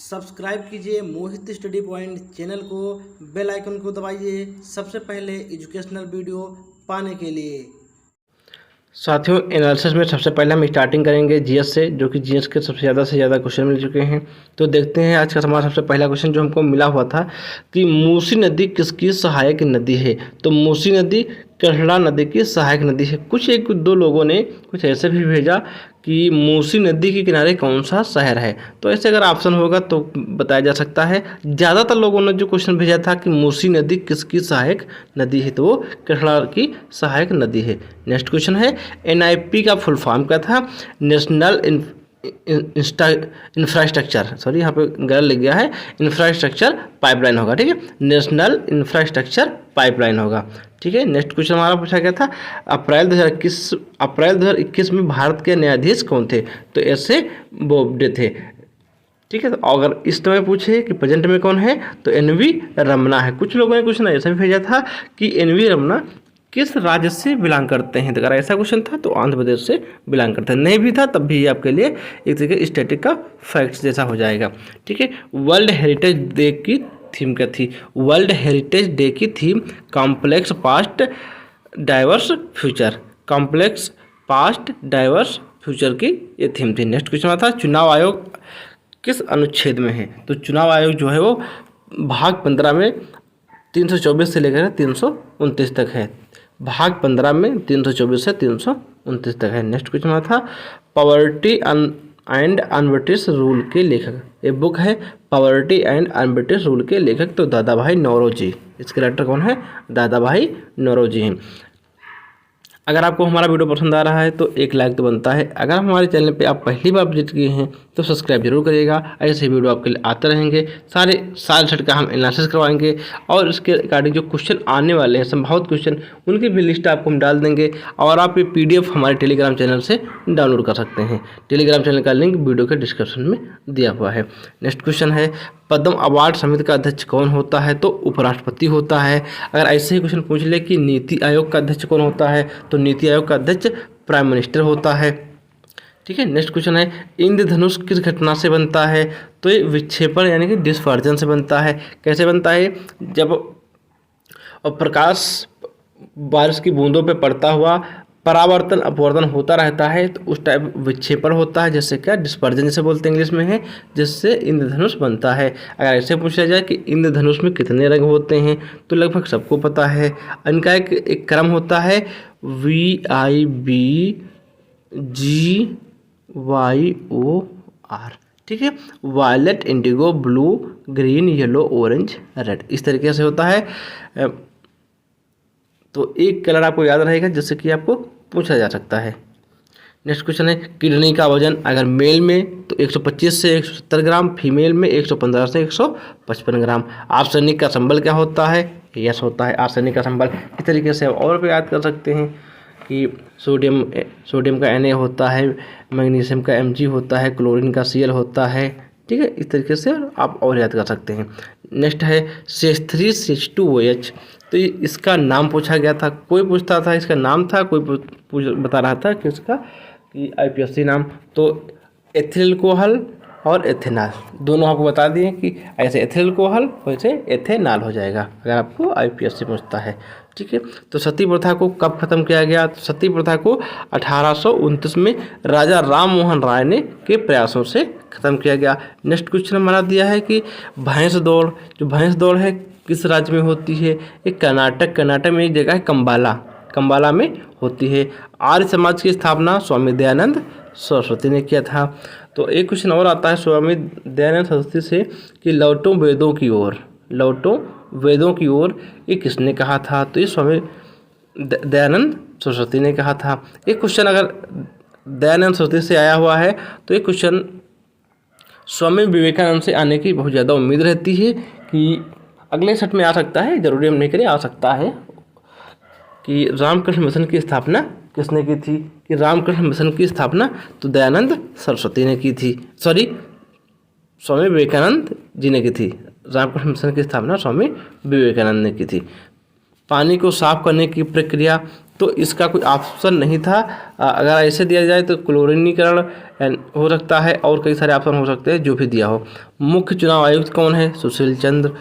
Subscribe कीजिए मोहित study point channel को, bell icon को दबाइए सबसे पहले एजुकेशनल वीडियो पाने के लिए। साथियों, एनालिसिस में सबसे पहले हम स्टार्टिंग करेंगे जीएस से, जो कि जीएस के सबसे ज़्यादा क्वेश्चन मिल चुके हैं। तो देखते हैं आज का हमारा सबसे पहला क्वेश्चन जो हमको मिला हुआ था कि मूसी नदी किसकी सहायक नदी है। तो मूसी नदी कढ़ला नदी की सहायक नदी है। कुछ एक दो लोगों ने कुछ ऐसे भी भेजा कि मूसी नदी के किनारे कौन सा शहर है। तो ऐसे अगर ऑप्शन होगा तो बताया जा सकता है। ज़्यादातर लोगों ने जो क्वेश्चन भेजा था कि मूसी नदी किसकी सहायक नदी है, तो वो कढ़ला की सहायक नदी है। नेक्स्ट क्वेश्चन है एनआईपी का फुल फॉर्म क्या था। नेशनल इंफ्रास्ट्रक्चर, सॉरी यहाँ पे गलत लिख गया है, इंफ्रास्ट्रक्चर पाइपलाइन होगा। ठीक है, नेशनल इंफ्रास्ट्रक्चर पाइपलाइन होगा। ठीक है, नेक्स्ट क्वेश्चन हमारा पूछा गया था अप्रैल 2021 में भारत के न्यायाधीश कौन थे। तो ऐसे बोबडे थे। ठीक है, तो अगर इस समय पूछे कि प्रेजेंट में कौन है तो एनवी रमना है। कुछ लोगों ने क्वेश्चन ऐसा भी भेजा था कि एनवी रमना किस राज्य से बिलोंग करते हैं। तो अगर ऐसा क्वेश्चन था तो आंध्र प्रदेश से बिलोंग करते हैं। नहीं भी था तब भी आपके लिए एक तरीके स्टैटिक का फैक्ट्स जैसा हो जाएगा। ठीक है, वर्ल्ड हेरिटेज डे की थीम क्या थी। वर्ल्ड हेरिटेज डे की theme complex past diverse future. Complex past diverse future की ये थीम थी। नेक्स्ट क्वेश्चन था चुनाव आयोग किस अनुच्छेद में है। तो चुनाव आयोग जो है वो भाग 15 में 324 से लेकर 329 तक है। भाग 15 में 324 से 329 तक है। नेक्स्ट क्वेश्चन था पॉवर्टी एंड अनब्रिटिश रूल के लेखक। ये बुक है पॉवर्टी एंड अनब्रिटिश रूल के लेखक तो दादा भाई नौरोजी। इसके राइटर कौन है, दादा भाई नौरोजी हैं। अगर आपको हमारा वीडियो पसंद आ रहा है तो एक लाइक तो बनता है। अगर हमारे चैनल पे आप पहली बार विजिट किए हैं तो सब्सक्राइब जरूर करिएगा। ऐसे वीडियो आपके लिए आते रहेंगे। सारे सेट का हम एनालिसिस करवाएंगे और इसके अकॉर्डिंग जो क्वेश्चन आने वाले हैं संभावित क्वेश्चन उनकी भी लिस्ट आपको हम डाल देंगे और आप ये PDF हमारे टेलीग्राम चैनल से डाउनलोड कर सकते हैं। टेलीग्राम चैनल का लिंक वीडियो के डिस्क्रिप्शन में दिया हुआ है। नेक्स्ट क्वेश्चन है पद्म अवार्ड समिति का अध्यक्ष कौन होता है। तो उपराष्ट्रपति होता है। अगर ऐसे ही क्वेश्चन पूछ ले कि नीति आयोग का अध्यक्ष कौन होता है तो नीति आयोग का अध्यक्ष प्राइम मिनिस्टर होता है। ठीक है, नेक्स्ट क्वेश्चन है इंद्रधनुष किस घटना से बनता है। तो ये विक्षेपण यानी कि डिस्पर्जन से बनता है। कैसे बनता है, जब प्रकाश बारिश की बूंदों पे पड़ता हुआ परावर्तन अपवर्तन होता रहता है तो उस टाइप विक्षेपण होता है, जैसे क्या डिस्पर्जन जैसे बोलते हैं इंग्लिश में है, जिससे इंद्रधनुष बनता है। अगर ऐसे पूछा जाए कि इंद्रधनुष में कितने रंग होते हैं तो लगभग सबको पता है। इनका एक क्रम होता है VIBGYOR। ठीक है, violet, indigo, blue, green, yellow, orange, red, इस तरीके से होता है। तो एक कलर आपको याद रहेगा जिससे कि आपको पूछा जा सकता है। नेक्स्ट क्वेश्चन है किडनी का वजन अगर मेल में तो 125 से 170 ग्राम, फीमेल में 115 से 155 ग्राम। आर्सेनिक का सिंबल क्या होता है, यस होता है आर्सेनिक का सिंबल। इस तरीके से और भी याद कर सकते हैं कि सोडियम का Na होता है, मैग्नीशियम का Mg होता है, क्लोरीन का Cl होता है। ठीक है, इस तरीके से आप और याद कर सकते हैं। नेक्स्ट है CH3CH2OH। तो इसका नाम पूछा गया था, कोई पूछता था इसका नाम था, कोई बता रहा था कि इसका कि IPSC नाम। तो एथिल कोहल और एथेनॉल दोनों आपको बता दिए कि ऐसे एथिल कोहल वैसे एथेनॉल हो जाएगा अगर आपको IPSC पूछता है। ठीक है, तो सती प्रथा को कब खत्म किया गया। तो सती प्रथा को 1829 में राजा राम मोहन राय ने के प्रयासों से खत्म किया गया। नेक्स्ट क्वेश्चन हमारा दिया है कि भैंस दौड़, जो भैंस दौड़ है किस राज्य में होती है। एक कर्नाटक में एक जगह है कंबाला में होती है। आर्य समाज की स्थापना स्वामी दयानंद सरस्वती ने किया था। तो एक क्वेश्चन और आता है स्वामी दयानंद सरस्वती से कि लौटो वेदों की ओर ये किसने कहा था। तो ये स्वामी दयानंद सरस्वती ने कहा था। एक क्वेश्चन अगर दयानंद सरस्वती से आया हुआ है तो ये क्वेश्चन स्वामी विवेकानंद से आने की बहुत ज़्यादा उम्मीद रहती है कि अगले सेट में आ सकता है, जरूरी हम नहीं करें, आ सकता है कि रामकृष्ण मिशन की स्थापना किसने की थी। कि रामकृष्ण मिशन की स्थापना तो दयानंद सरस्वती ने की थी, सॉरी स्वामी विवेकानंद जी ने की थी। रामकृष्ण मिशन की स्थापना स्वामी विवेकानंद ने की थी। पानी को साफ करने की प्रक्रिया, तो इसका कोई ऑप्शन नहीं था। अगर ऐसे दिया जाए तो क्लोरीनीकरण हो सकता है और कई सारे ऑप्शन हो सकते हैं जो भी दिया हो। मुख्य चुनाव आयुक्त कौन है? सुशील चंद्र।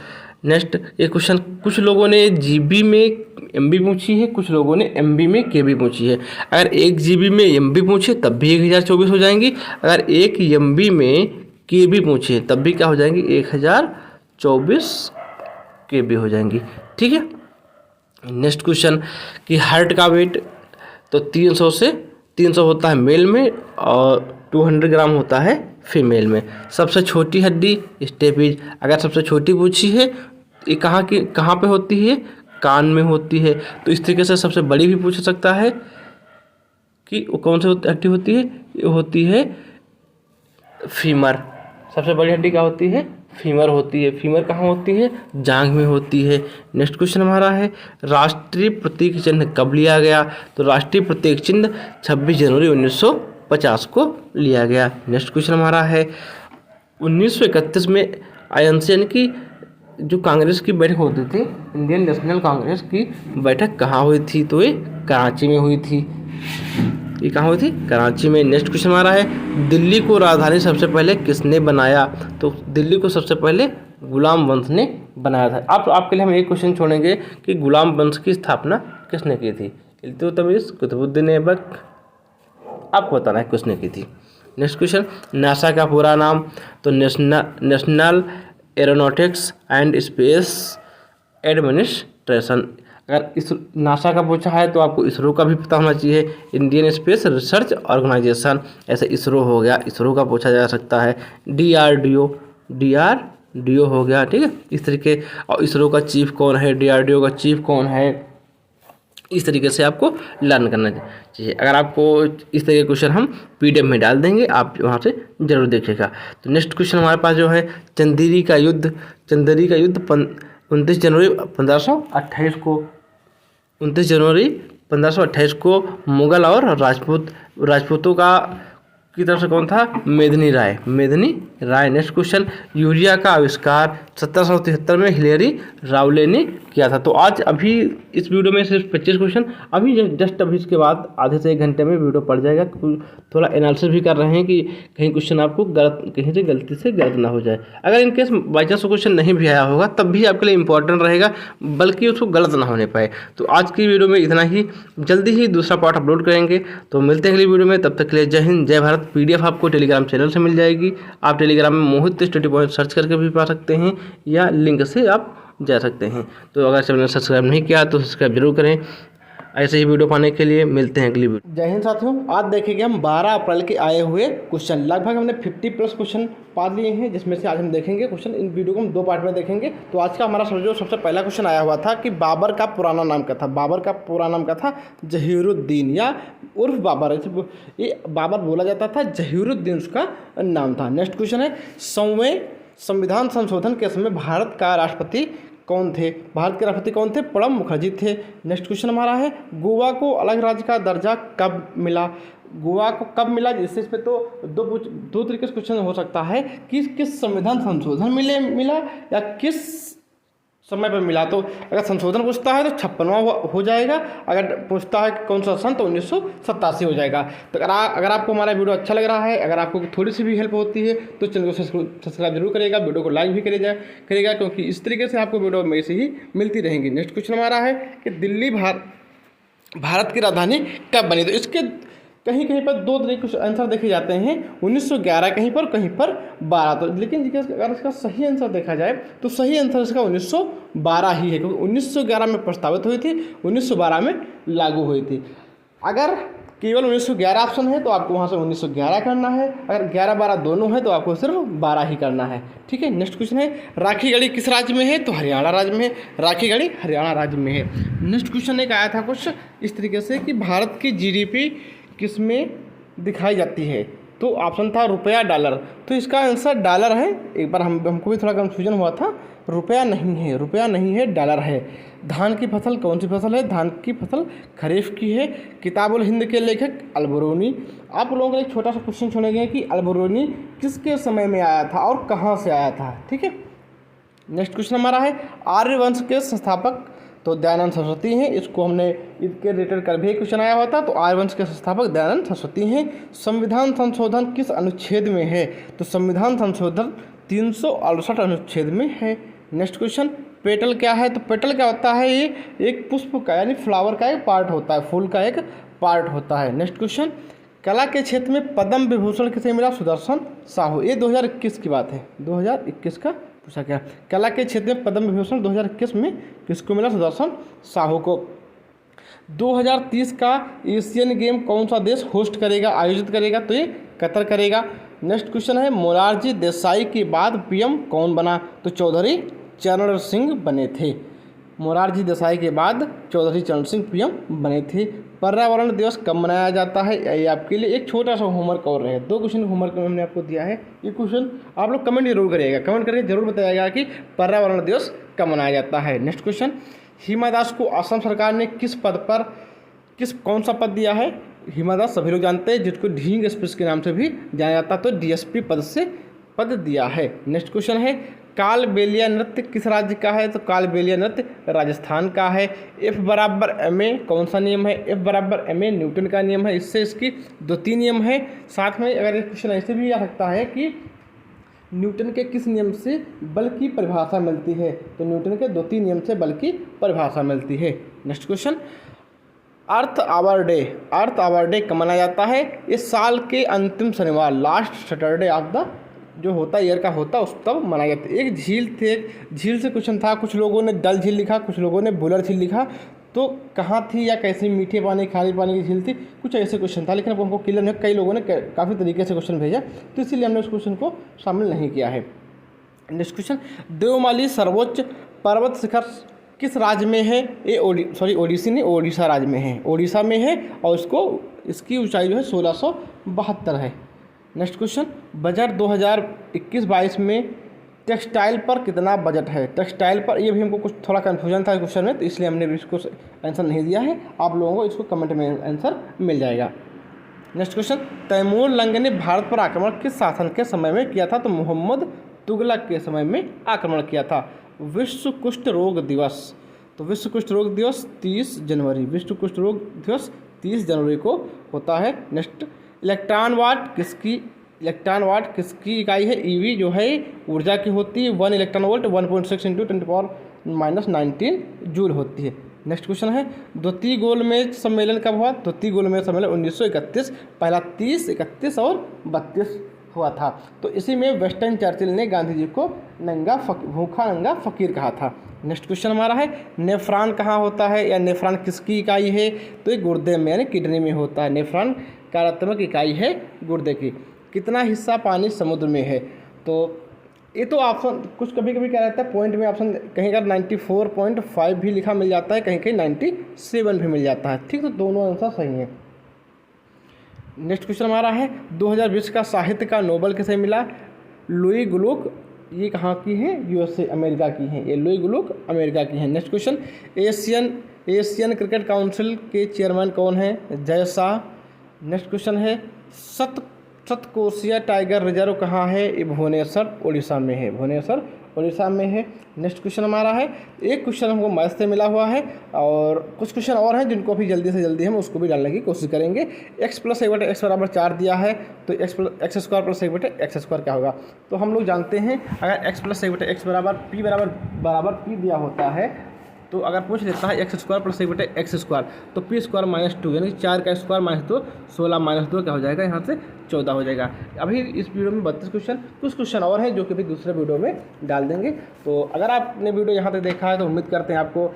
नेक्स्ट ये क्वेश्चन कुछ लोगों ने जीबी में एमबी पूछी है, कुछ लोगों ने एमबी में केबी पूछी है। अगर 1 जीबी में एमबी पूछे तब भी 1024 हो जाएंगी, अगर 1 एमबी में केबी पूछे तब भी क्या हो जाएंगी? 1024 केबी हो जाएंगी। ठीक है। नेक्स्ट क्वेश्चन कि हार्ट का वेट तो 300 होता है मेल में और 200 ग्राम होता है फीमेल में। सबसे छोटी हड्डी स्टेपीज, अगर सबसे छोटी पूछी है ये कहाँ पे होती है? कान में होती है। तो इस तरीके से सबसे बड़ी भी पूछ सकता है कि वो कौन सी हड्डी होती है? ये होती है फीमर। सबसे बड़ी हड्डी क्या होती है? फीमर होती है। फीमर कहाँ होती है? जांघ में होती है। नेक्स्ट क्वेश्चन हमारा है राष्ट्रीय प्रतीक चिन्ह कब लिया गया? तो राष्ट्रीय प्रतीक चिन्ह 26 जनवरी 1950 को लिया गया। नेक्स्ट क्वेश्चन हमारा है 1931 में आईएनसी यानी कि जो कांग्रेस की बैठक होती थी, इंडियन नेशनल कांग्रेस की बैठक कहाँ हुई थी? तो ये कराची में हुई थी। ये कहाँ हुई थी? कराची में। नेक्स्ट क्वेश्चन हमारा है दिल्ली को राजधानी सबसे पहले किसने बनाया? तो दिल्ली को सबसे पहले गुलाम वंश ने बनाया था। अब आपके लिए हम एक क्वेश्चन छोड़ेंगे कि गुलाम वंश की स्थापना किसने की थी? इल्तुतमिश, कुतुबुद्दीन ऐबक, आपको बताना है किसने की थी। नेक्स्ट क्वेश्चन नासा का पूरा नाम? तो national aeronautics and space administration. अगर इस नासा का पूछा है तो आपको इसरो का भी पता होना चाहिए, इंडियन स्पेस रिसर्च ऑर्गेनाइजेशन। ऐसे इसरो हो गया, इसरो का पूछा जा सकता है। डीआरडीओ हो गया। ठीक है, इस तरीके। और इसरो का चीफ कौन है? डीआरडीओ का चीफ कौन है? इस तरीके से आपको लर्न करना चाहिए। अगर आपको इस तरह के क्वेश्चन हम पीडीएफ में डाल देंगे, आप वहाँ से जरूर देखिएगा। तो नेक्स्ट क्वेश्चन हमारे पास जो है चंदेरी का युद्ध 29 जनवरी 1528 को 29 जनवरी 1528 को मुगल और राजपूतों की तरफ से कौन था? मेदिनी राय। नेक्स्ट क्वेश्चन यूरिया का आविष्कार 1773 में हिलेरी रावले ने किया था। तो आज अभी इस वीडियो में सिर्फ 25 क्वेश्चन, अभी जस्ट अभी इसके बाद आधे से 1 घंटे में वीडियो पड़ जाएगा। थोड़ा एनालिसिस भी कर रहे हैं कि कहीं क्वेश्चन आपको कहीं से गलती से गलत ना हो जाए। अगर इनकेस बाई चांस क्वेश्चन नहीं भी आया होगा तब भी आपके लिए इंपॉर्टेंट रहेगा, बल्कि उसको गलत ना होने पाए। तो आज की वीडियो में इतना ही, जल्दी ही दूसरा पार्ट अपलोड करेंगे। तो मिलते हैं अगली वीडियो में, तब तक के लिए जय हिंद जय भारत। पीडीएफ आपको टेलीग्राम चैनल से मिल जाएगी। आप टेलीग्राम में मोहित स्टडी पॉइंट सर्च करके भी पा सकते हैं या लिंक से आप जा सकते हैं। तो अगर चैनल सब्सक्राइब नहीं किया तो सब्सक्राइब जरूर करें। ऐसे ही वीडियो पाने के लिए मिलते हैं अगली वीडियो। जय हिंद साथियों, आज देखेंगे हम 12 अप्रैल के आए हुए क्वेश्चन। लगभग हमने 50+ क्वेश्चन पा लिए हैं, जिसमें से आज हम देखेंगे क्वेश्चन। इन वीडियो को हम 2 पार्ट में देखेंगे। तो आज का हमारा जो सबसे पहला क्वेश्चन आया हुआ था कि बाबर का पुराना नाम क्या था? बाबर का पुराना नाम क्या था? जहीरुद्दीन या उर्फ बाबर। ये बाबर बोला जाता था, जहीरुद्दीन उसका नाम था। नेक्स्ट क्वेश्चन है संविधान संशोधन के समय भारत के राष्ट्रपति कौन थे? प्रणब मुखर्जी थे। नेक्स्ट क्वेश्चन हमारा है गोवा को अलग राज्य का दर्जा कब मिला? गोवा को कब मिला? इस पे तो दो तरीके से क्वेश्चन हो सकता है कि किस संविधान संशोधन मिला या किस समय पर मिला। तो अगर संशोधन पूछता है तो 56वां हो जाएगा, अगर पूछता है कौन सा सन तो 1987 हो जाएगा। तो अगर आपको हमारा वीडियो अच्छा लग रहा है, अगर आपको थोड़ी सी भी हेल्प होती है तो चैनल को सब्सक्राइब जरूर करेगा, वीडियो को लाइक भी करेगा, क्योंकि इस तरीके से आपको वीडियो मेरे से ही मिलती रहेंगी। नेक्स्ट क्वेश्चन हमारा है कि दिल्ली भारत की राजधानी कब बनी? तो इसके कहीं पर 2 तरीके से आंसर देखे जाते हैं, 1911 कहीं पर 12। तो लेकिन अगर इसका सही आंसर देखा जाए तो सही आंसर इसका 1912 ही है, क्योंकि 1911 में प्रस्तावित हुई थी, 1912 में लागू हुई थी। अगर केवल 1911 ऑप्शन है तो आपको वहाँ से 1911 करना है, अगर 11-12 दोनों है तो आपको सिर्फ 12 ही करना है। ठीक है। नेक्स्ट क्वेश्चन है राखी गढ़ी किस राज्य में है? तो हरियाणा राज्य में है। राखी गढ़ी हरियाणा राज्य में है। नेक्स्ट क्वेश्चन एक आया था कुछ इस तरीके से कि भारत की जीडीपी किस में दिखाई जाती है? तो ऑप्शन था रुपया, डॉलर। तो इसका आंसर डॉलर है। एक बार हमको भी थोड़ा कंफ्यूजन हुआ था, रुपया नहीं है, डॉलर है। धान की फसल कौन सी फसल है? धान की फसल खरीफ की है। किताबुल हिंद के लेखक अलबरूनी। आप लोगों के लिए छोटा सा क्वेश्चन छोड़ेंगे कि अलबरूनी किसके समय में आया था और कहाँ से आया था? ठीक है। नेक्स्ट क्वेश्चन हमारा है आर्यवंश के संस्थापक तो दयानंद सरस्वती हैं, इसको हमने इसके रिलेटेड कर भी एक क्वेश्चन आया हुआ था। तो आर्यवंश के संस्थापक दयानंद सरस्वती हैं। संविधान संशोधन किस अनुच्छेद में है? तो संविधान संशोधन 368 अनुच्छेद में है। नेक्स्ट क्वेश्चन, पेटल क्या है? तो पेटल क्या होता है? ये एक पुष्प का यानी फ्लावर का एक पार्ट होता है, फूल का एक पार्ट होता है। नेक्स्ट क्वेश्चन, कला के क्षेत्र में पद्म विभूषण किसे मिला? सुदर्शन साहू। ये 2021 की बात है, 2021 का पूछा गया। कला के क्षेत्र में पद्म विभूषण 2021 में किसको मिला? सुदर्शन साहू को। 2030 का एशियन गेम कौन सा देश होस्ट करेगा, आयोजित करेगा? तो ये कतर करेगा। नेक्स्ट क्वेश्चन है, मोरारजी देसाई के बाद पीएम कौन बना? तो चौधरी चरण सिंह बने थे। मोरारजी देसाई के बाद चौधरी चरण सिंह पीएम बने थे। पर्यावरण दिवस कब मनाया जाता है? ये आपके लिए एक छोटा सा होमवर्क और है, 2 क्वेश्चन होमवर्क में हमने आपको दिया है। ये क्वेश्चन आप लोग कमेंट जरूर करिएगा, कमेंट करके जरूर बताइएगा कि पर्यावरण दिवस कब मनाया जाता है। नेक्स्ट क्वेश्चन, हिमा दास को असम सरकार ने किस पद पर कौन सा पद दिया है? हिमा दास सभी लोग जानते हैं, जिसको ढींग एक्सप्रेस के नाम से भी जाना जाता है, तो डीएसपी पद से पद दिया है। नेक्स्ट क्वेश्चन है, कालबेलिया नृत्य किस राज्य का है? तो कालबेलिया नृत्य राजस्थान का है। F बराबर ma कौन सा नियम है? F बराबर ma न्यूटन का नियम है। इससे इसकी 2-3 नियम है। साथ में अगर एक क्वेश्चन ऐसे भी आ सकता है कि न्यूटन के किस नियम से बल की परिभाषा मिलती है? तो न्यूटन के 2-3 नियम से बल की परिभाषा मिलती है। Next question, earth hour day कब मनाया जाता है? इस साल के अंतिम शनिवार, लास्ट सैटरडे ऑफ द जो होता है ईयर का होता है, उस तब मनाया जाता है। एक झील थे, झील से क्वेश्चन था, कुछ लोगों ने डल झील लिखा, कुछ लोगों ने बुलर झील लिखा, तो कहाँ थी या कैसी मीठे पानी खारे पानी की झील थी, कुछ ऐसे क्वेश्चन था। लेकिन अब हमको क्लियर नहीं, कई लोगों ने काफ़ी तरीके से क्वेश्चन भेजा, तो इसीलिए हमने उस क्वेश्चन को शामिल नहीं किया है। नेक्स्ट क्वेश्चन, देवमाली सर्वोच्च पर्वत शिखर किस राज्य में है? ये ओडिसी नहीं, ओडिशा राज्य में है, ओडिशा में है, और इसकी ऊंचाई जो है 1672 है। नेक्स्ट क्वेश्चन, बजट 2021-22 में टेक्सटाइल पर कितना बजट है? टेक्सटाइल पर, ये भी हमको कुछ थोड़ा कन्फ्यूजन था क्वेश्चन में, तो इसलिए हमने भी इसको आंसर नहीं दिया है। आप लोगों को इसको कमेंट में आंसर मिल जाएगा। नेक्स्ट क्वेश्चन, तैमूर लंग ने भारत पर आक्रमण किस शासन के समय में किया था? तो मोहम्मद तुगलक के समय में आक्रमण किया था। विश्व कुष्ठ रोग दिवस, तो विश्व कुष्ठ रोग दिवस 30 जनवरी, विश्व कुष्ठ रोग दिवस 30 जनवरी को होता है। नेक्स्ट, इलेक्ट्रॉन वाट किसकी इकाई है? ईवी जो है ऊर्जा की होती है। 1 इलेक्ट्रॉन वोल्ट 1.6 × 10⁻19 जूल होती है। नेक्स्ट क्वेश्चन है, द्वितीय गोलमेज सम्मेलन कब हुआ? द्वितीय गोलमेज सम्मेलन 1931, पहला 30, 31 और 32 हुआ था। तो इसी में वेस्टर्न चर्चिल ने गांधी जी को भूखा नंगा फकीर कहा था। नेक्स्ट क्वेश्चन हमारा है, नेफ्रॉन कहाँ होता है या नेफ्रॉन किसकी इकाई है? तो ये गुर्दे में यानी किडनी में होता है। नेफ्रॉन कार्यात्मक इकाई है गुर्दे की। कितना हिस्सा पानी समुद्र में है? तो ये तो ऑप्शन कुछ कभी कभी क्या रहता है पॉइंट में ऑप्शन, कहीं अगर 94.5 भी लिखा मिल जाता है, कहीं कहीं 97 भी मिल जाता है। ठीक, तो दोनों आंसर सही हैं। नेक्स्ट क्वेश्चन हमारा है, 2020 का साहित्य का नोबेल किसे मिला? लुई ग्लुक, ये कहाँ की है? यूएसए अमेरिका की हैं, ये लुई ग्लुक अमेरिका की हैं। Next question, Asian cricket council के चेयरमैन कौन है? जय शाह। नेक्स्ट क्वेश्चन है, सतकोशिया टाइगर रिजर्व कहाँ है? ये भुवनेश्वर उड़ीसा में है, भुवनेश्वर उड़ीसा में है। नेक्स्ट क्वेश्चन हमारा है, एक क्वेश्चन हमको मैथ से मिला हुआ है और कुछ क्वेश्चन और हैं जिनको अभी जल्दी से जल्दी हम उसको भी डालने की कोशिश करेंगे। x + 1/x = 4 दिया है, तो x² + 1/x² क्या होगा? तो हम लोग जानते हैं अगर x + 1/x बराबर p दिया होता है, तो अगर पूछ लेता है x² + 1/x², तो p² - 2 यानी 4 का स्क्वायर -2, 16 - 2 क्या हो जाएगा? यहाँ से 14 हो जाएगा। अभी इस वीडियो में 32 क्वेश्चन, कुछ क्वेश्चन और हैं जो कि भी दूसरे वीडियो में डाल देंगे। तो अगर आपने वीडियो यहाँ तक देखा है तो उम्मीद करते हैं आपको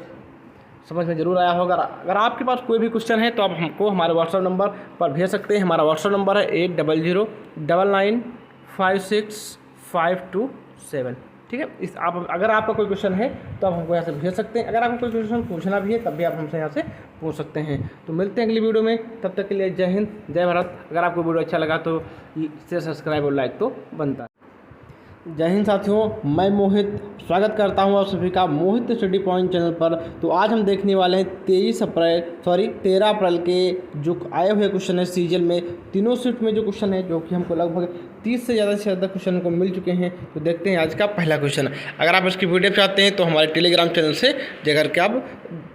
समझ में ज़रूर आया होगा। अगर आपके पास कोई भी क्वेश्चन है तो आप हमको हमारे व्हाट्सएप नंबर पर भेज सकते हैं। हमारा व्हाट्सएप नंबर है 8009956527। ठीक है, अगर आपका कोई क्वेश्चन है तो आप हमको यहाँ से भेज सकते हैं। अगर आपको कोई क्वेश्चन पूछना भी है तब भी आप हमसे यहाँ से पूछ सकते हैं। तो मिलते हैं अगली वीडियो में, तब तक के लिए जय हिंद, जय भारत। अगर आपको वीडियो अच्छा लगा तो इसे सब्सक्राइब और लाइक तो बनता है। जय हिंद साथियों, मैं मोहित स्वागत करता हूं आप सभी का मोहित स्टडी पॉइंट चैनल पर। तो आज हम देखने वाले हैं 13 अप्रैल के जो आए हुए क्वेश्चन है सीजन में, तीनों शिफ्ट में जो क्वेश्चन है, जो कि हमको लगभग 30 से ज़्यादा क्वेश्चन को मिल चुके हैं। तो देखते हैं आज का पहला क्वेश्चन। अगर आप इसकी वीडियो चाहते हैं तो हमारे टेलीग्राम चैनल से जाकर के आप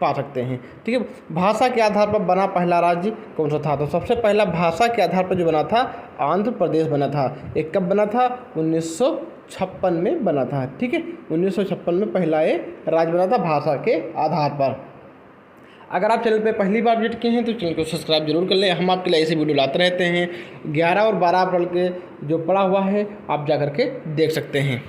पा सकते हैं। ठीक है, भाषा के आधार पर बना पहला राज्य कौन सा था? तो सबसे पहला भाषा के आधार पर जो बना था आंध्र प्रदेश बना था। ये कब बना था? 1956 में बना था। ठीक है, 1956 में पहला ये राज्य बना था भाषा के आधार पर। अगर आप चैनल पे पहली बार विजिट किए हैं तो चैनल को सब्सक्राइब जरूर कर लें। हम आपके लिए ऐसे वीडियो लाते रहते हैं। 11 और 12 अप्रैल के जो पड़ा हुआ है आप जा कर के देख सकते हैं।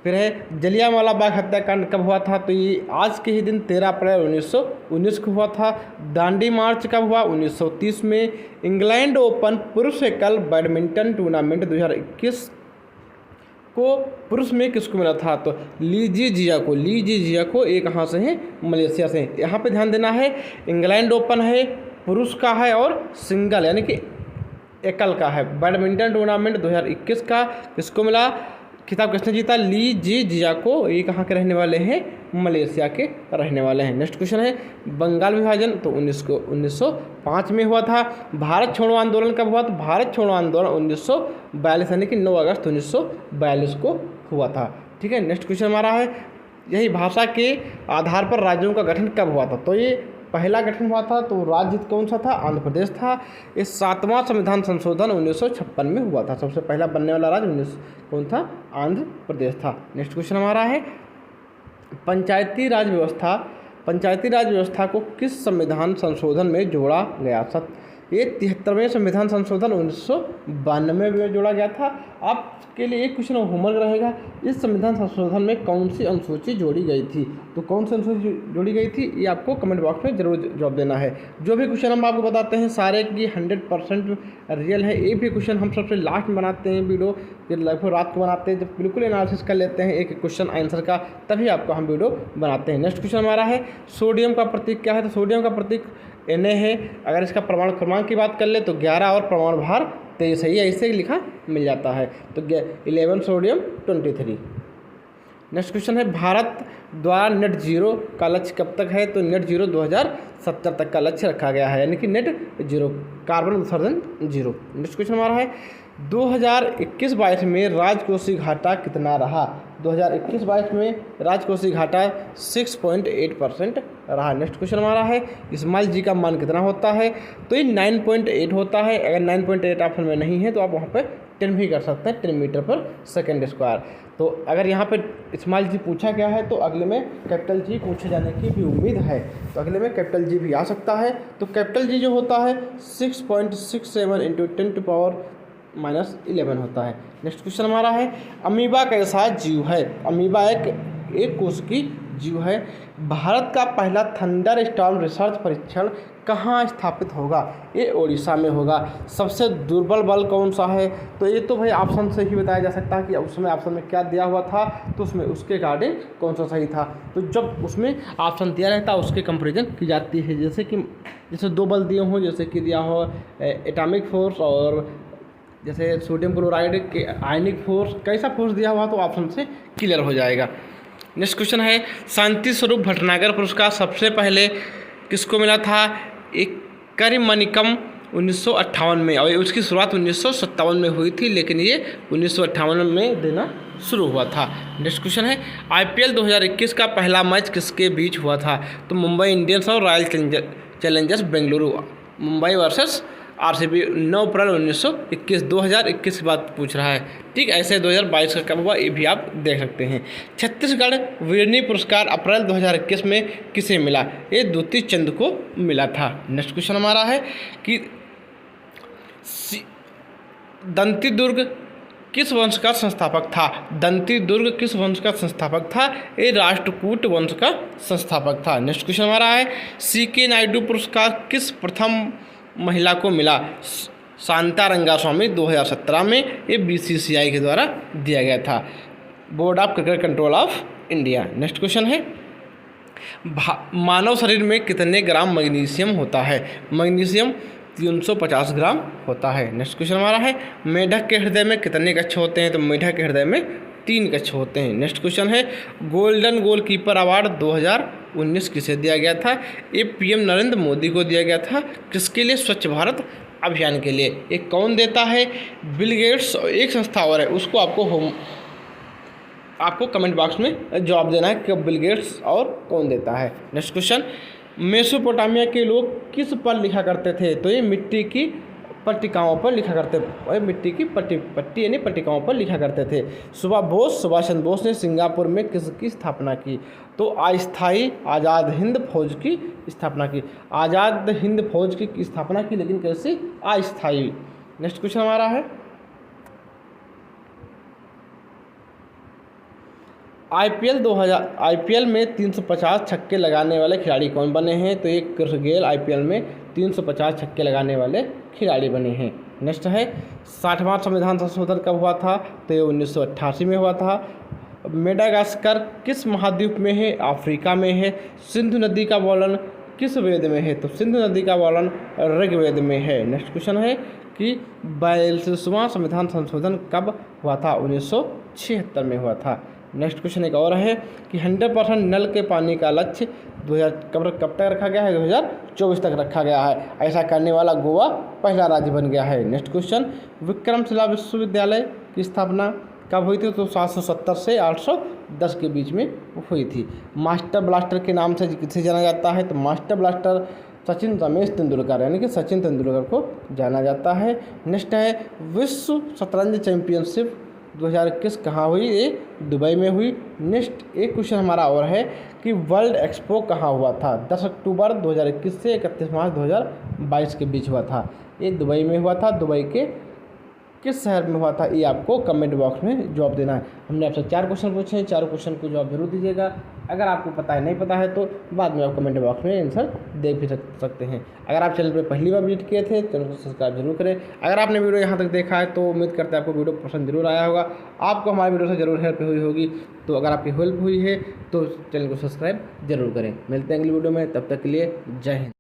फिर है जलियांवाला बाग हत्याकांड कब हुआ था? तो ये आज के ही दिन 13 अप्रैल 1919 को हुआ था। दांडी मार्च कब हुआ? 1930 में। इंग्लैंड ओपन पुरुष एकल बैडमिंटन टूर्नामेंट 2021 को पुरुष में किसको मिला था? तो ली जी जिया को। ये कहाँ से है? मलेशिया से। यहाँ पे ध्यान देना है, इंग्लैंड ओपन है, पुरुष का है और सिंगल यानी कि एकल का है। बैडमिंटन टूर्नामेंट 2021 का किसको मिला? खिताब किसने जीता? ली जी जिया को। ये कहाँ के रहने वाले हैं? मलेशिया के रहने वाले हैं। नेक्स्ट क्वेश्चन है बंगाल विभाजन तो 1905 में हुआ था। भारत छोड़ो आंदोलन कब हुआ? तो भारत छोड़ो आंदोलन 1942 यानी कि 9 अगस्त 1942 को हुआ था। ठीक है, नेक्स्ट क्वेश्चन हमारा है यही भाषा के आधार पर राज्यों का गठन कब हुआ था? तो ये पहला गठन हुआ था तो राज्य कौन सा था? आंध्र प्रदेश था। ये 7वां संविधान संशोधन 1956 में हुआ था। सबसे पहला बनने वाला राज्य कौन था? आंध्र प्रदेश था। नेक्स्ट क्वेश्चन हमारा है पंचायती राज व्यवस्था को किस संविधान संशोधन में जोड़ा गया? ये 73वें संविधान संशोधन 1992 में जोड़ा गया था। आपके लिए एक क्वेश्चन होमवर्क रहेगा, इस संविधान संशोधन में कौन सी अनुसूची जोड़ी गई थी? तो कौन सी अनुसूची जोड़ी गई थी ये आपको कमेंट बॉक्स में जरूर जवाब देना है। जो भी क्वेश्चन हम आपको बताते हैं सारे की 100% रियल है। एक भी क्वेश्चन हम सबसे लास्ट में बनाते हैं वीडियो, लगभग रात को बनाते हैं जब बिल्कुल एनालिसिस कर लेते हैं एक क्वेश्चन आंसर का, तभी आपको हम वीडियो बनाते हैं। नेक्स्ट क्वेश्चन हमारा है सोडियम का प्रतीक क्या है? तो सोडियम का प्रतीक Na है। अगर इसका परमाणु क्रमांक की बात कर ले तो 11 और परमाणु भार 23 है। ऐसे ही लिखा मिल जाता है। तो 11 सोडियम 23। नेक्स्ट क्वेश्चन है भारत द्वारा नेट जीरो का लक्ष्य कब तक है? तो नेट जीरो 2070 तक का लक्ष्य रखा गया है, यानी कि नेट जीरो, कार्बन उत्सर्जन जीरो। नेक्स्ट क्वेश्चन हमारा है 2021-22 में राजकोषीय घाटा कितना रहा? 2021-22 में राजकोषीय घाटा 6.8% रहा। नेक्स्ट क्वेश्चन हमारा है इस्माइल जी का मान कितना होता है? तो ये 9.8 होता है। अगर 9.8 ऑप्शन में नहीं है तो आप वहाँ पे 10 भी कर सकते हैं, 10 मीटर पर सेकेंड स्क्वायर। तो अगर यहाँ पे इस्माइल जी पूछा गया है तो अगले में कैपिटल जी पूछे जाने की भी उम्मीद है, तो अगले में कैपिटल जी भी आ सकता है। तो कैपिटल जी जो होता है 6.67 × 10⁻11 होता है। नेक्स्ट क्वेश्चन हमारा है अमीबा कैसा जीव है? अमीबा एक कोश की जीव है। भारत का पहला थंडर स्टॉर्म रिसर्च परीक्षण कहाँ स्थापित होगा? ये ओडिशा में होगा। सबसे दुर्बल बल कौन सा है? तो ये तो भाई ऑप्शन से ही बताया जा सकता है कि उसमें ऑप्शन में क्या दिया हुआ था, तो उसमें उसके अकॉर्डिंग कौन सा सही था। तो जब उसमें ऑप्शन दिया रहता है उसके कंपेरिजन की जाती है। जैसे 2 बल दिए हों, जैसे कि दिया हो एटॉमिक फोर्स और जैसे सोडियम क्लोराइड के आयनिक फोर्स, कैसा फोर्स दिया हुआ तो ऑप्शन से क्लियर हो जाएगा। नेक्स्ट क्वेश्चन है शांति स्वरूप भटनागर पुरस्कार सबसे पहले किसको मिला था? एक करिमनिकम 1958 में, और उसकी शुरुआत 1957 में हुई थी, लेकिन ये 1958 में देना शुरू हुआ था। नेक्स्ट क्वेश्चन है IPL 2021 का पहला मैच किसके बीच हुआ था? तो मुंबई इंडियंस और royal Challengers Bengaluru, Mumbai versus RCB 9 अप्रैल 2021 की बात पूछ रहा है। ठीक, ऐसे 2022 का कब हुआ ये भी आप देख सकते हैं। छत्तीसगढ़ वीरनी पुरस्कार अप्रैल 2021 में किसे मिला? ये द्वितीय चंद को मिला था। नेक्स्ट क्वेश्चन हमारा है कि दंती दुर्ग किस वंश का संस्थापक था? दंती दुर्ग किस वंश का संस्थापक था? ये राष्ट्रकूट वंश का संस्थापक था। नेक्स्ट क्वेश्चन हमारा है CK नायडू पुरस्कार किस प्रथम महिला को मिला? शांता रंगास्वामी 2017 में। ये BCCI के द्वारा दिया गया था, board of cricket control of India. Next question है मानव शरीर में कितने ग्राम मैग्नीशियम होता है? मैग्नीशियम 350 ग्राम होता है। नेक्स्ट क्वेश्चन हमारा है मेढक के हृदय में कितने कक्ष होते हैं? तो मेढक के हृदय में 3 कक्ष होते हैं। नेक्स्ट क्वेश्चन है गोल्डन गोलकीपर अवार्ड 2019 किसे दिया गया था? ये PM नरेंद्र मोदी को दिया गया था। किसके लिए? स्वच्छ भारत अभियान के लिए। ये कौन देता है? Bill Gates. एक संस्था और है, उसको आपको कमेंट बॉक्स में जवाब देना है कि बिल गेट्स और कौन देता है। नेक्स्ट क्वेश्चन, मेसोपोटामिया के लोग किस पर लिखा करते थे? तो ये मिट्टी की पट्टिकाओं पर लिखा करते थे, मिट्टी की पट्टी यानी पट्टिकाओं पर लिखा करते थे। सुभाष चंद्र बोस ने सिंगापुर में किसकी स्थापना की? तो अस्थायी आज़ाद हिंद फौज की स्थापना की। आज़ाद हिंद फौज की स्थापना की, लेकिन कैसे? अस्थायी। नेक्स्ट क्वेश्चन हमारा है, आईपीएल में 350 छक्के लगाने वाले खिलाड़ी कौन बने हैं? तो ये कृष गेल आईपीएल में 350 छक्के लगाने वाले खिलाड़ी बने हैं। नेक्स्ट है, 60वां संविधान संशोधन कब हुआ था? तो ये 1988 में हुआ था। मेडागास्कर किस महाद्वीप में है? अफ्रीका में है। सिंधु नदी का वर्णन किस वेद में है? तो सिंधु नदी का वर्णन ऋग्वेद में है। नेक्स्ट क्वेश्चन है कि 42वां संविधान संशोधन कब हुआ था? 1976 में हुआ था। नेक्स्ट क्वेश्चन एक और है कि 100% नल के पानी का लक्ष्य कब तक रखा गया है? 2024 तक रखा गया है। ऐसा करने वाला गोवा पहला राज्य बन गया है। नेक्स्ट क्वेश्चन, विक्रमशिला विश्वविद्यालय की स्थापना कब हुई थी? तो 770 से 810 के बीच में हुई थी। मास्टर ब्लास्टर के नाम से किसे जाना जाता है? तो मास्टर ब्लास्टर सचिन रमेश तेंदुलकर यानी कि सचिन तेंदुलकर को जाना जाता है। नेक्स्ट है, विश्व शतरंज चैंपियनशिप 2021 कहाँ हुई? ये दुबई में हुई। नेक्स्ट एक क्वेश्चन हमारा और है कि वर्ल्ड एक्सपो कहाँ हुआ था? 10 अक्टूबर 2021 से 31 मार्च 2022 के बीच हुआ था। ये दुबई में हुआ था। दुबई के किस शहर में हुआ था? ये आपको कमेंट बॉक्स में जवाब देना है। हमने आपसे 4 क्वेश्चन पूछे हैं, चारों क्वेश्चन को जवाब जरूर दीजिएगा। अगर आपको पता है नहीं पता है तो बाद में आप कमेंट बॉक्स में आंसर दे भी सकते हैं। अगर आप चैनल पर पहली बार विजिट किए थे चैनल को सब्सक्राइब जरूर करें। अगर आपने वीडियो यहाँ तक देखा है तो उम्मीद करते हैं आपको वीडियो पसंद जरूर आया होगा, आपको हमारे वीडियो से जरूर हेल्प हुई होगी। तो अगर आपकी हेल्प हुई है तो चैनल को सब्सक्राइब जरूर करें। मिलते हैं अगली वीडियो में, तब तक के लिए जय हिंद।